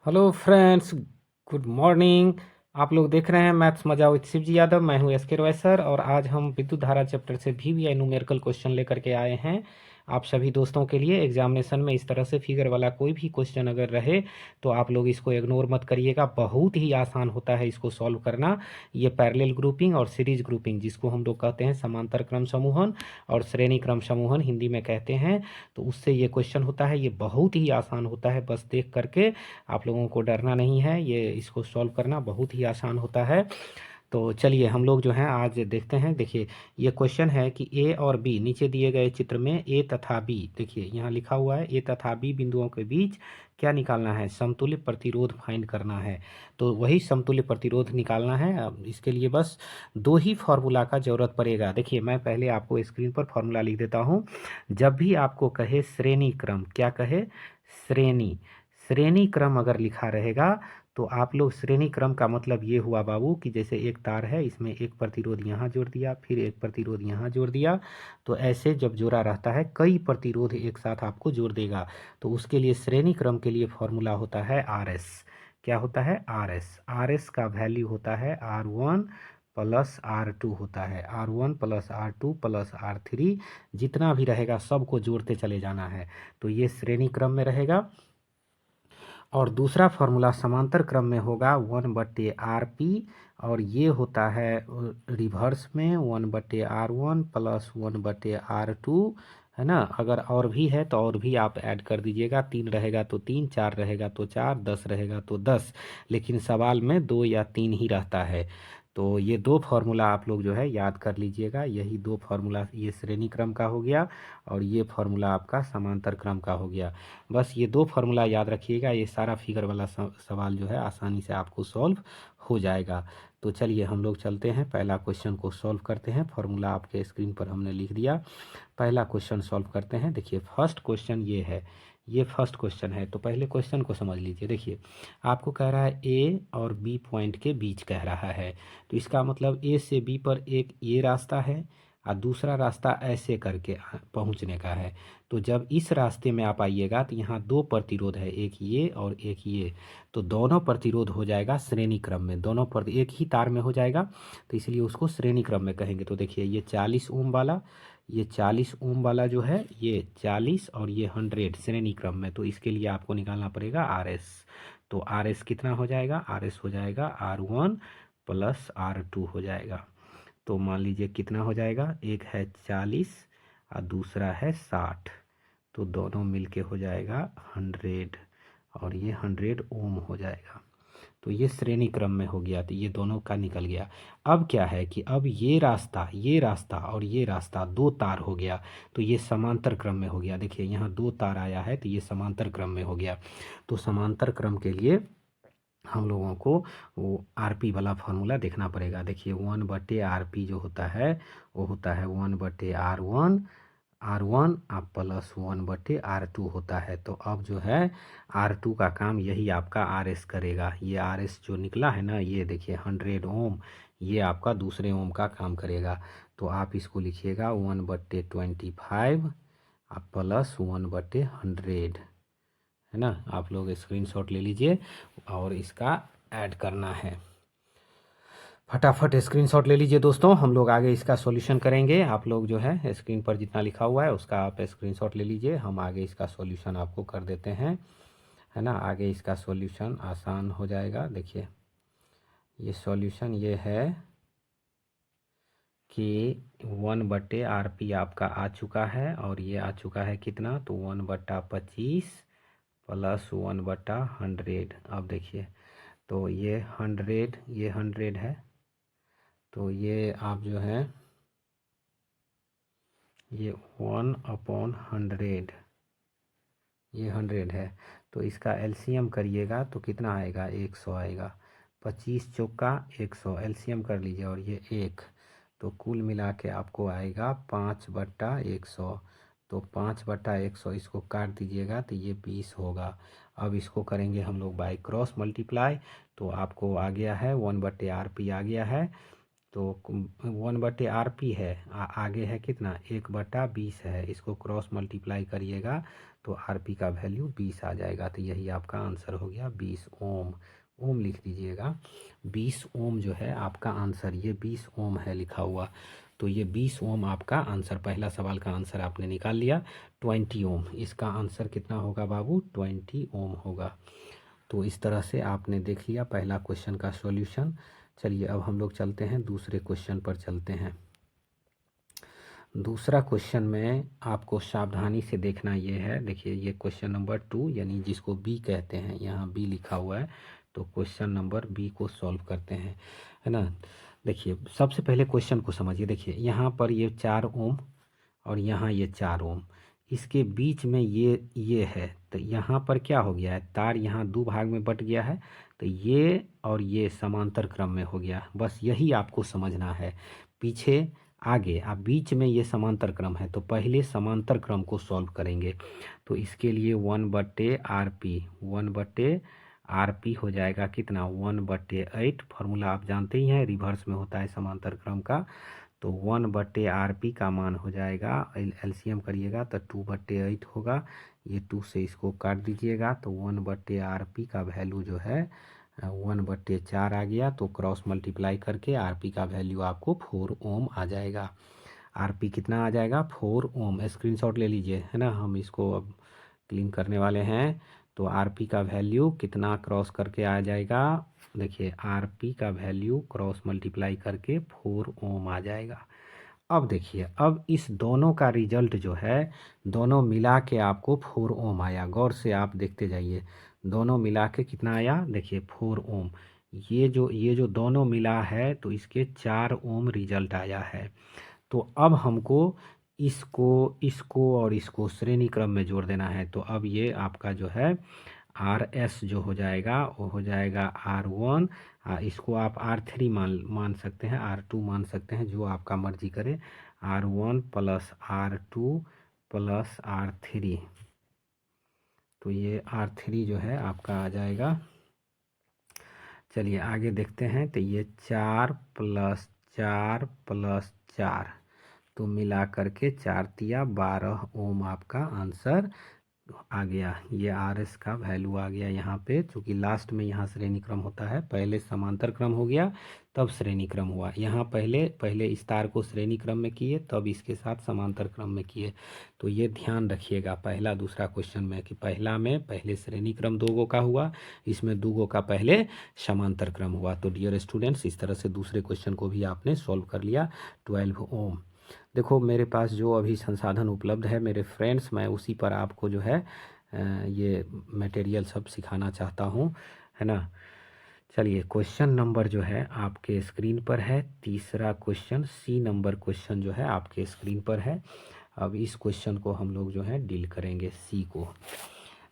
Hello friends, good morning. आप लोग देख रहे हैं मैथ्स मजा विद शिवजी यादव। मैं हूं एस के रॉय सर और आज हम विद्युत धारा चैप्टर से VVI न्यूमेरिकल क्वेश्चन लेकर के आए हैं आप सभी दोस्तों के लिए। एग्जामिनेशन में इस तरह से फिगर वाला कोई भी क्वेश्चन अगर रहे तो आप लोग इसको इग्नोर मत करिएगा। बहुत ही आसान होता है इसको सॉल्व करना। ये पैरेलल ग्रुपिंग और सीरीज ग्रुपिंग, जिसको हम लोग कहते हैं समांतर क्रम समूहन और श्रेणी क्रम समूहन हिंदी में कहते हैं, तो उससे ये क्वेश्चन होता है। ये बहुत ही आसान होता है, बस देख करके आप लोगों को डरना नहीं है। ये इसको सॉल्व करना बहुत ही आसान होता है। तो चलिए हम लोग जो हैं आज देखते हैं। देखिए ये क्वेश्चन है कि ए और बी, नीचे दिए गए चित्र में ए तथा बी, देखिए यहाँ लिखा हुआ है ए तथा बी बिंदुओं के बीच क्या निकालना है, समतुल्य प्रतिरोध फाइंड करना है। तो वही समतुल्य प्रतिरोध निकालना है। अब इसके लिए बस दो ही फार्मूला का जरूरत पड़ेगा। देखिए मैं पहले आपको स्क्रीन पर फार्मूला लिख देता हूँ। जब भी आपको कहे श्रेणी क्रम, क्या कहे, श्रेणी श्रेणी क्रम अगर लिखा रहेगा तो आप लोग, श्रेणी क्रम का मतलब ये हुआ बाबू कि जैसे एक तार है, इसमें एक प्रतिरोध यहाँ जोड़ दिया, फिर एक प्रतिरोध यहाँ जोड़ दिया, तो ऐसे जब जोड़ा रहता है कई प्रतिरोध एक साथ आपको जोड़ देगा। तो उसके लिए श्रेणी क्रम के लिए फॉर्मूला होता है RS। क्या होता है, RS का वैल्यू होता है R1 प्लस R2 होता है। R1 plus R2 plus R3 जितना भी रहेगा सबको जोड़ते चले जाना है। तो ये श्रेणी क्रम में रहेगा। और दूसरा फार्मूला समांतर क्रम में होगा 1/RP, और ये होता है रिवर्स में 1/R1 प्लस 1/R2, है ना। अगर और भी है तो और भी आप ऐड कर दीजिएगा। 3 रहेगा तो 3, 4 रहेगा तो 4, 10 रहेगा तो 10, लेकिन सवाल में 2 या 3 ही रहता है। तो ये दो फार्मूला आप लोग जो है याद कर लीजिएगा। यही दो फार्मूला, ये श्रेणी क्रम का हो गया और ये फार्मूला आपका समांतर क्रम का हो गया। बस ये दो फार्मूला याद रखिएगा, ये सारा फिगर वाला सवाल जो है आसानी से आपको सॉल्व हो जाएगा। तो चलिए हम लोग चलते हैं, पहला क्वेश्चन को सॉल्व करते हैं। फार्मूला आपके स्क्रीन पर हमने लिख दिया। पहला क्वेश्चन सॉल्व करते हैं। देखिए फर्स्ट क्वेश्चन ये है, ये फर्स्ट क्वेश्चन है। तो पहले क्वेश्चन को समझ लीजिए। देखिए आपको कह रहा है ए और बी पॉइंट के बीच कह रहा है, तो इसका मतलब ए से बी पर एक ये रास्ता है और दूसरा रास्ता ऐसे करके पहुंचने का है। तो जब इस रास्ते में आप आइएगा तो यहाँ दो प्रतिरोध है, एक ये और एक ये, तो दोनों प्रतिरोध हो जाएगा श्रेणी क्रम में, दोनों पर एक ही तार में हो जाएगा, तो इसलिए उसको श्रेणी क्रम में कहेंगे। तो देखिए ये 40 ओम वाला, ये 40 ओम वाला जो है, ये 40 और ये 100 श्रेणी क्रम में, तो इसके लिए आपको निकालना पड़ेगा RS। तो RS कितना हो जाएगा, RS हो जाएगा R1 प्लस R2 हो जाएगा। तो मान लीजिए कितना हो जाएगा, एक है 40 और दूसरा है 60, तो दोनों मिलके हो जाएगा 100 और ये 100 ओम हो जाएगा। तो ये श्रेणी क्रम में हो गया, तो ये दोनों का निकल गया। अब क्या है कि अब ये रास्ता और ये रास्ता दो तार हो गया, तो ये समांतर क्रम में हो गया। देखिए यहाँ दो तार आया है तो ये समांतर क्रम में हो गया। तो समांतर क्रम के लिए हम लोगों को वो RP वाला फार्मूला देखना पड़ेगा। देखिए 1/RP जो होता है वो होता है 1/R1, R1 आप प्लस 1/R2 होता है। तो अब जो है R2 का काम यही आपका RS करेगा। ये RS जो निकला है ना, ये देखिए 100 ओम, ये आपका दूसरे ओम का काम करेगा। तो आप इसको लिखिएगा 1/25 आप प्लस 1/100, है ना। आप लोग स्क्रीनशॉट ले लीजिए और इसका ऐड करना है। फटाफट स्क्रीनशॉट ले लीजिए दोस्तों, हम लोग आगे इसका सॉल्यूशन करेंगे। आप लोग जो है स्क्रीन पर जितना लिखा हुआ है उसका आप स्क्रीनशॉट ले लीजिए, हम आगे इसका सॉल्यूशन आपको कर देते हैं, है ना। आगे इसका सॉल्यूशन आसान हो जाएगा। देखिए ये सॉल्यूशन ये है कि 1/RP आपका आ चुका है और ये आ चुका है कितना, तो 1/25 प्लस 1/100। अब देखिए तो ये 100 है, तो ये आप जो है ये 1/100, ये 100 है, तो इसका LCM करिएगा तो कितना आएगा, 100 आएगा। 25 चौका 100, LCM कर लीजिए और ये 1, तो कुल मिला के आपको आएगा 5/100। तो 5/100 इसको काट दीजिएगा तो ये 20 होगा। अब इसको करेंगे हम लोग बाय क्रॉस मल्टीप्लाई, तो आपको आ गया है 1/RP आ गया है। तो 1/RP है, आगे है कितना 1/20 है, इसको क्रॉस मल्टीप्लाई करिएगा तो RP का वैल्यू 20 आ जाएगा। तो यही आपका आंसर हो गया 20 ओम। ओम लिख दीजिएगा, 20 ओम जो है आपका आंसर, ये 20 ओम है लिखा हुआ। तो ये 20 ओम आपका आंसर, पहला सवाल का आंसर आपने निकाल लिया। 20 ओम, इसका आंसर कितना होगा बाबू, 20 ओम होगा। तो इस तरह से आपने देख लिया पहला क्वेश्चन का सॉल्यूशन। चलिए अब हम लोग चलते हैं दूसरे क्वेश्चन पर चलते हैं। दूसरा क्वेश्चन में आपको सावधानी से देखना ये है, देखिए ये क्वेश्चन नंबर 2 यानी जिसको बी कहते हैं, यहाँ बी लिखा हुआ है। तो क्वेश्चन नंबर बी को सॉल्व करते हैं, है ना। देखिए सबसे पहले क्वेश्चन को समझिए। देखिए यहाँ पर ये 4 ओम और यहाँ ये 4 ओम, इसके बीच में ये है। तो यहाँ पर क्या हो गया है, तार यहाँ दो भाग में बट गया है। तो ये और ये समांतर क्रम में हो गया, बस यही आपको समझना है। पीछे आगे आप बीच में ये समांतर क्रम है, तो पहले समांतर क्रम को सॉल्व करेंगे। तो इसके लिए 1/RP, 1/RP हो जाएगा कितना 1/8। फार्मूला आप जानते ही हैं, रिवर्स में होता है समांतर क्रम का। तो 1/RP का मान हो जाएगा, एलसीएम करिएगा तो 2/8 होगा। ये 2 से इसको काट दीजिएगा तो 1/RP का वैल्यू जो है 1/4 आ गया। तो क्रॉस मल्टीप्लाई करके RP का वैल्यू आपको 4 ओम आ जाएगा। RP कितना आ जाएगा 4 ओम। स्क्रीनशॉट ले लीजिए, है ना, हम इसको अब क्लीन करने वाले हैं। तो RP का वैल्यू कितना क्रॉस करके आ जाएगा, देखिए RP का वैल्यू क्रॉस मल्टीप्लाई करके 4 ओम आ जाएगा। अब देखिए, अब इस दोनों का रिजल्ट जो है, दोनों मिला के आपको 4 ओम आया। गौर से आप देखते जाइए, दोनों मिला के कितना आया, देखिए 4 ओम। ये जो दोनों मिला है तो इसके 4 ओम रिजल्ट आया है। तो अब हमको इसको इसको और इसको श्रेणी क्रम में जोड़ देना है। तो अब ये आपका जो है RS जो हो जाएगा वो हो जाएगा R1। इसको आप R3 मान सकते हैं, R2 मान सकते हैं, जो आपका मर्जी करे। R1 + R2 + R3, तो ये R3 जो है आपका आ जाएगा। चलिए आगे देखते हैं। तो ये 4 + 4 + 4, तो मिला करके 4 तिया 12 ओम आपका आंसर आ गया। ये RS का वैल्यू आ गया यहाँ पे, चूँकि लास्ट में यहाँ श्रेणी क्रम होता है। पहले समांतर क्रम हो गया तब श्रेणी क्रम हुआ। यहाँ पहले इस तार को श्रेणी क्रम में किए, तब इसके साथ समांतर क्रम में किए। तो ये ध्यान रखिएगा पहला दूसरा क्वेश्चन में, कि पहला में पहले श्रेणी क्रम 2 गो का हुआ, इसमें 2 गो का पहले समांतर क्रम हुआ। तो डियर स्टूडेंट्स, इस तरह से दूसरे क्वेश्चन को भी आपने सॉल्व कर लिया। 12 ओम। देखो मेरे पास जो अभी संसाधन उपलब्ध है मेरे फ्रेंड्स, मैं उसी पर आपको जो है ये मटेरियल सब सिखाना चाहता हूँ, है ना। चलिए क्वेश्चन नंबर जो है आपके स्क्रीन पर है, तीसरा क्वेश्चन, C नंबर क्वेश्चन जो है आपके स्क्रीन पर है। अब इस क्वेश्चन को हम लोग जो है डील करेंगे, C को।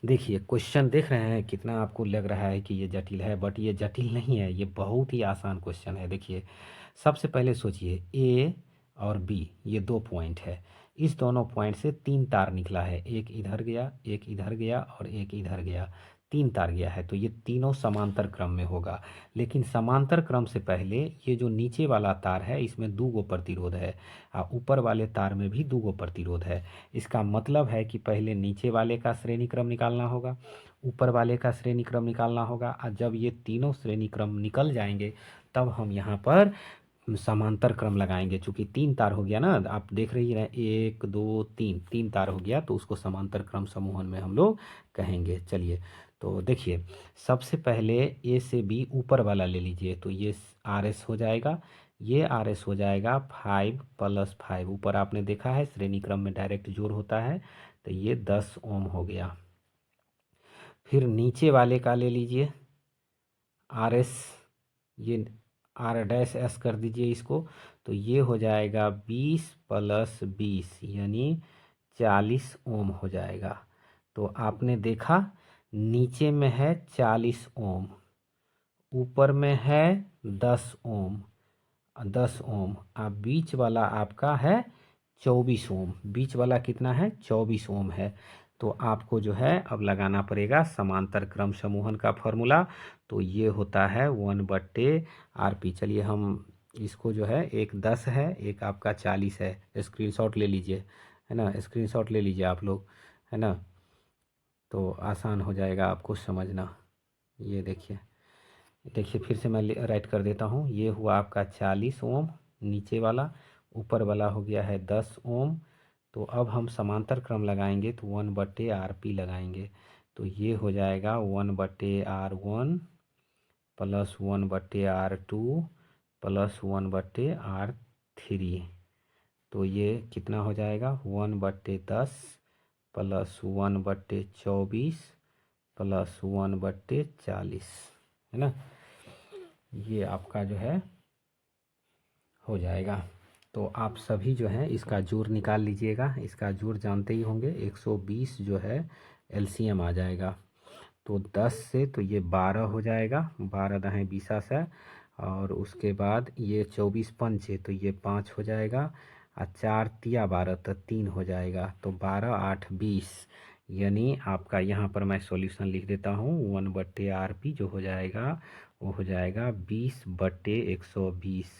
देखिए क्वेश्चन देख रहे हैं, कितना आपको लग रहा है कि ये जटिल है, बट ये जटिल नहीं है, ये बहुत ही आसान क्वेश्चन है। देखिए सबसे पहले सोचिए, A और B ये 2 पॉइंट है, इस दोनों पॉइंट से 3 तार निकला है, एक इधर गया, एक इधर गया और एक इधर गया, 3 तार गया है। तो ये तीनों समांतर क्रम में होगा। लेकिन समांतर क्रम से पहले ये जो नीचे वाला तार है इसमें 2 गो प्रतिरोध है, और ऊपर वाले तार में भी 2 गो प्रतिरोध है। इसका मतलब है कि पहले नीचे वाले का श्रेणी क्रम निकालना होगा, ऊपर वाले का श्रेणी क्रम निकालना होगा, और जब ये तीनों श्रेणी क्रम निकल जाएंगे तब हम यहाँ पर समांतर क्रम लगाएंगे। चूँकि 3 तार हो गया ना, आप देख रही हैं 1 2 3, 3 तार हो गया, तो उसको समांतर क्रम समूहन में हम लोग कहेंगे। चलिए तो देखिए सबसे पहले A से B ऊपर वाला ले लीजिए, तो ये RS हो जाएगा, ये RS हो जाएगा 5 + 5, ऊपर आपने देखा है श्रेणी क्रम में डायरेक्ट जोड़ होता है, तो ये 10 ओम हो गया। फिर नीचे वाले का ले लीजिए RS, ये R' कर दीजिए इसको, तो ये हो जाएगा 20 + 20 यानी 40 ओम हो जाएगा। तो आपने देखा नीचे में है 40 ओम, ऊपर में है 10 ओम, 10 ओम, और बीच वाला आपका है 24 ओम। बीच वाला कितना है 24 ओम है। तो आपको जो है अब लगाना पड़ेगा समांतर क्रम समूहन का फॉर्मूला। तो ये होता है 1/RP। चलिए हम इसको जो है एक 10 है, एक आपका 40 है। स्क्रीनशॉट ले लीजिए, है ना, स्क्रीनशॉट ले लीजिए आप लोग, है ना, तो आसान हो जाएगा आपको समझना। ये देखिए, देखिए फिर से मैं राइट कर देता हूँ। ये हुआ आपका 40 ओम नीचे वाला, ऊपर वाला हो गया है 10 ओम। तो अब हम समांतर क्रम लगाएंगे तो 1/RP लगाएंगे। तो ये हो जाएगा 1/R1 plus 1/R2 plus 1/R3। तो ये कितना हो जाएगा 1/10 प्लस 1/24 प्लस 1/40, है ना। ये आपका जो है हो जाएगा। तो आप सभी जो है इसका जोड़ निकाल लीजिएगा। इसका जोड़ जानते ही होंगे, 120 जो है एलसीएम आ जाएगा। तो 10 से तो ये 12 हो जाएगा, 12 दहें 20 है। और उसके बाद ये 24 पंचे तो ये 5 हो जाएगा, और 4 तिया 12 तो 3 हो जाएगा। तो 12 8 20, यानी आपका यहाँ पर मैं सॉल्यूशन लिख देता हूँ। 1/RP जो हो जाएगा वो हो जाएगा 20/120।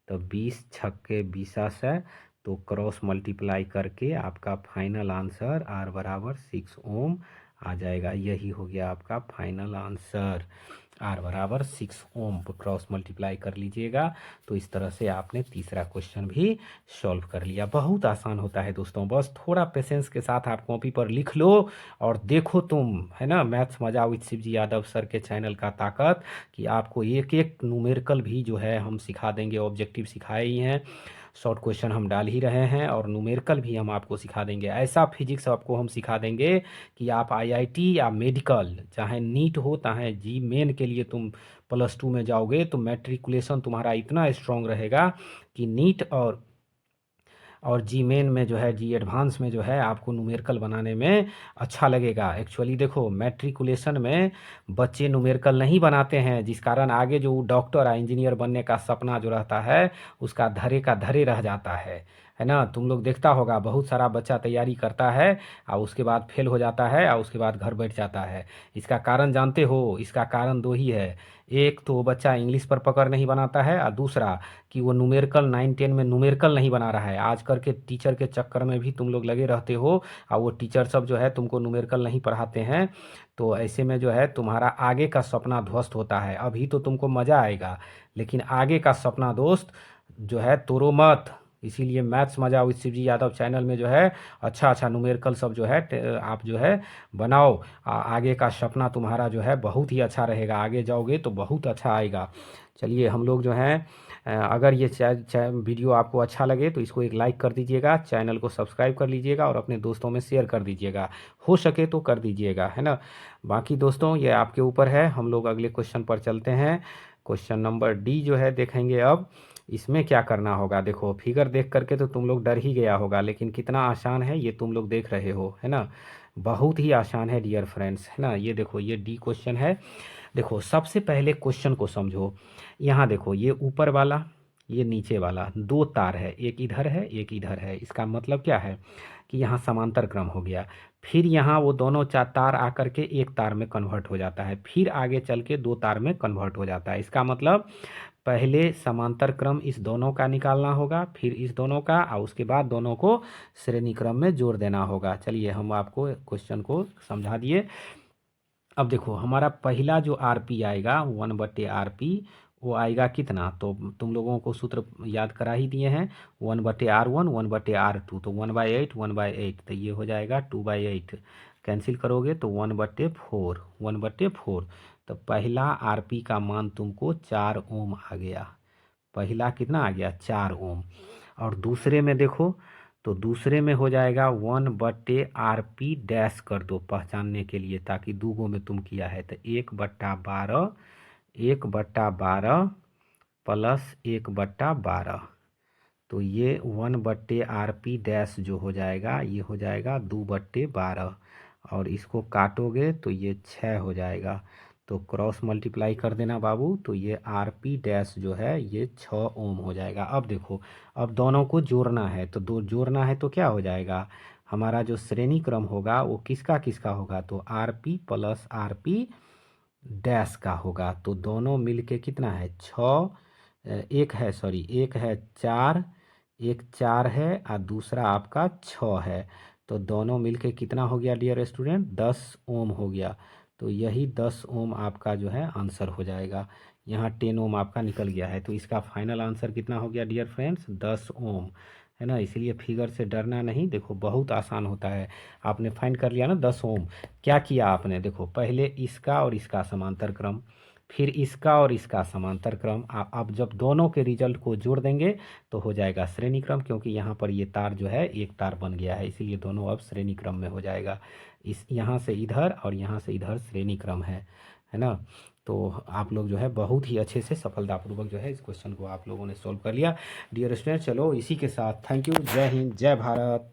तो 20 छक्के 20 है, तो क्रॉस मल्टीप्लाई करके आपका फाइनल आंसर R बराबर 6 ओम आ जाएगा। यही हो गया आपका फाइनल आंसर। R बराबर 6 ओम क्रॉस मल्टीप्लाई कर लीजिएगा। तो इस तरह से आपने तीसरा क्वेश्चन भी सॉल्व कर लिया। बहुत आसान होता है दोस्तों, बस थोड़ा पेशेंस के साथ आप कॉपी पर लिख लो और देखो तुम, है ना। मैथ्स मजा विद शिवजी यादव सर के चैनल का ताकत कि आपको एक एक न्यूमेरिकल भी जो है हम सिखा देंगे। ऑब्जेक्टिव सिखाए ही हैं, शॉर्ट क्वेश्चन हम डाल ही रहे हैं, और न्यूमेरिकल भी हम आपको सिखा देंगे। ऐसा फिजिक्स आपको हम सिखा देंगे कि आप आईआईटी या मेडिकल, चाहे नीट हो चाहे जी मेन के लिए तुम +2 में जाओगे, तो मैट्रिकुलेशन तुम्हारा इतना स्ट्रांग रहेगा कि नीट और जी मेन में जो है, जी एडवांस में जो है, आपको न्यूमेरिकल बनाने में अच्छा लगेगा। एक्चुअली देखो, मैट्रिकुलेशन में बच्चे न्यूमेरिकल नहीं बनाते हैं, जिस कारण आगे जो डॉक्टर या इंजीनियर बनने का सपना जो रहता है उसका धरे का धरे रह जाता है ना। तुम लोग देखता होगा बहुत सारा बच्चा तैयारी करता है और उसके बाद फेल हो जाता है और उसके बाद घर बैठ जाता है। इसका कारण जानते हो? इसका कारण दो ही है। एक तो वो बच्चा इंग्लिश पर पकड़ नहीं बनाता है, और दूसरा कि वो न्यूमेरिकल 9 10 में न्यूमेरिकल नहीं बना रहा है। आजकल के टीचर के चक्कर में भी तुम लोग लगे रहते हो, और वो टीचर सब जो है तुमको न्यूमेरिकल नहीं पढ़ाते हैं। तो ऐसे में जो है तुम्हारा आगे का सपना ध्वस्त होता है। अभी तो तुमको मज़ा आएगा, लेकिन आगे का सपना दोस्त जो है तोड़ो मत। इसीलिए मैथ्स मजा विद शिवजी यादव चैनल में जो है अच्छा अच्छा न्यूमेरिकल सब जो है आप जो है बनाओ। आगे का सपना तुम्हारा जो है बहुत ही अच्छा रहेगा, आगे जाओगे तो बहुत अच्छा आएगा। चलिए हम लोग जो हैं, अगर ये वीडियो आपको अच्छा लगे तो इसको एक लाइक कर दीजिएगा, चैनल को सब्सक्राइब कर लीजिएगा और अपने दोस्तों में शेयर कर दीजिएगा, हो सके तो कर दीजिएगा, है ना। बाकी दोस्तों ये आपके ऊपर है। हम लोग अगले क्वेश्चन पर चलते हैं। क्वेश्चन नंबर डी जो है देखेंगे अब। इसमें क्या करना होगा, देखो फिगर देख करके तो तुम लोग डर ही गया होगा, लेकिन कितना आसान है ये तुम लोग देख रहे हो, है ना। बहुत ही आसान है डियर फ्रेंड्स, है ना। ये देखो, ये डी क्वेश्चन है। देखो सबसे पहले क्वेश्चन को समझो। यहाँ देखो, ये ऊपर वाला ये नीचे वाला दो तार है, एक इधर है एक इधर है। इसका मतलब क्या है कि यहाँ समांतर क्रम हो गया। फिर यहाँ वो दोनों चार तार आकर के एक तार में कन्वर्ट हो जाता है, फिर आगे चल के दो तार में कन्वर्ट हो जाता है। इसका मतलब पहले समांतर क्रम इस दोनों का निकालना होगा, फिर इस दोनों का, और उसके बाद दोनों को श्रेणी क्रम में जोड़ देना होगा। चलिए हम आपको क्वेश्चन को समझा दिए। अब देखो हमारा पहला जो आरपी आएगा 1/RP, वो आएगा कितना, तो तुम लोगों को सूत्र याद करा ही दिए हैं। 1/R1 1/R2, तो 1/8 1/8, तो ये हो जाएगा 2/8। कैंसिल करोगे तो 1/4 1/4। तो पहला आरपी का मान तुमको 4 ओम आ गया। पहला कितना आ गया 4 ओम। और दूसरे में देखो, तो दूसरे में हो जाएगा 1/RP डैश कर दो पहचानने के लिए, ताकि दूगो में तुम किया है। तो 1/12 1/12 प्लस 1/12, तो ये 1/RP डैश जो हो जाएगा ये हो जाएगा 2/12। और इसको काटोगे तो ये 6 हो जाएगा। तो क्रॉस मल्टीप्लाई कर देना बाबू, तो ये RP डैश जो है ये 6 ओम हो जाएगा। अब देखो, अब दोनों को जोड़ना है, तो दो जोड़ना है तो क्या हो जाएगा, हमारा जो श्रेणी क्रम होगा वो किसका किसका होगा, तो RP प्लस RP डैश का होगा। तो दोनों मिल के कितना है 6, एक है, सॉरी, एक है 4, एक 4 है और दूसरा आपका 6 है। तो दोनों मिलके कितना हो गया डियर स्टूडेंट? 10 ओम हो गया। तो यही 10 ओम आपका जो है आंसर हो जाएगा। यहाँ 10 ओम आपका निकल गया है। तो इसका फाइनल आंसर कितना हो गया डियर फ्रेंड्स? 10 ओम, है ना। इसलिए फिगर से डरना नहीं, देखो बहुत आसान होता है। आपने फाइंड कर लिया ना 10 ओम। क्या किया आपने? देखो पहले इसका और इसका समांतर क्रम, फिर इसका और इसका समांतर क्रम। अब जब दोनों के रिजल्ट को जोड़ देंगे तो हो जाएगा श्रेणी क्रम, क्योंकि यहाँ पर ये तार जो है एक तार बन गया है, इसीलिए दोनों अब श्रेणी क्रम में हो जाएगा। इस यहाँ से इधर और यहाँ से इधर श्रेणी क्रम है ना। तो आप लोग जो है बहुत ही अच्छे से सफलतापूर्वक जो है इस क्वेश्चन को आप लोगों ने सॉल्व कर लिया डियर स्टूडेंट। चलो इसी के साथ थैंक यू, जय हिंद, जय भारत।